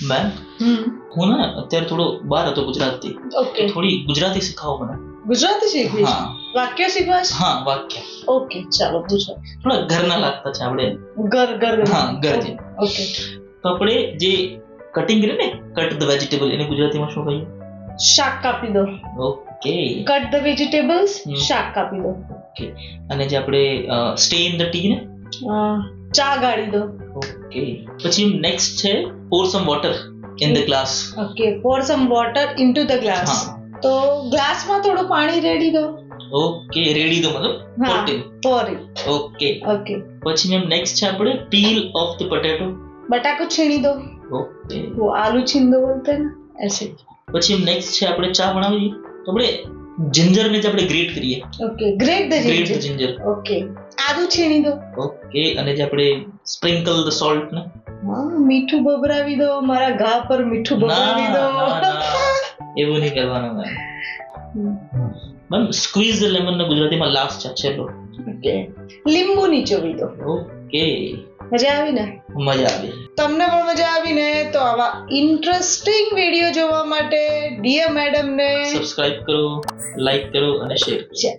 Ma'am હું ને અત્યારે થોડો બહાર હતો ગુજરાતથી, ઓકે. થોડી ગુજરાતી શીખાવો મને. ગુજરાતી શીખવી છે? હા વાક્ય શીખવા છે? હા વાક્ય ઓકે ચાલો પૂછો. થોડા ઘરના લાગતા છે આપણે. ઘર હા, ઘર જેમ. ઓકે. તો આપણે જે કટિંગ કરે ને, કટ ધ વેજીટેબલ, એને ગુજરાતીમાં શું કહીએ? શાક કાપી દો. ઓકે કટ ધ વેજીટેબલ્સ, હમ. શાક કાપી દો. ઓકે. અને જે આપણે સ્ટે ઇન ધ ટી ને, ચા ગાળી દો. ઓકે. પછી નેક્સ્ટ છે pour some water in the glass. Okay. pour some water into the glass. હા. તો ગ્લાસમાં થોડું પાણી રેડી દો. ઓકે, રેડી દો મતલબ હા, પોટેલ. pour it. ઓકે. ઓકે. પછી મેમ નેક્સ્ટ છે આપણે peel of the potato. बटाको छीनी दो. ઓકે. वो आलू छीन दो बोलते हैं ना, ऐसे. પછી નેક્સ્ટ છે આપણે ચા બનાવી તો આપણે જિંજર ને જે આપણે ગ્રેટ કરીએ, okay. Grate the grate ginger. Ginger. Okay. आदू छीनी दो. ઓકે. અને જે આપણે સ્પ્રિંકલ ધ સોલ્ટ ને, हाँ, मीठू बबरावी दो. मारा घा पर मीठू बबरावी दो. એવું નહીં કરવાનું મેમ. મેમ સ્ક્વીઝ લેમન ને ગુજરાતીમાં લાસ્ટ છે છેલ્લો. ઓકે. લીંબુ નીચોવી દો. ઓકે. મજા આવી ને? મજા આવી. તમને પણ મજા આવી ને? તો આવા ઇન્ટરેસ્ટિંગ વિડીયો જોવા માટે ડીએર મેડમ ને સબસ્ક્રાઇબ કરો, લાઈક કરો અને શેર કરો.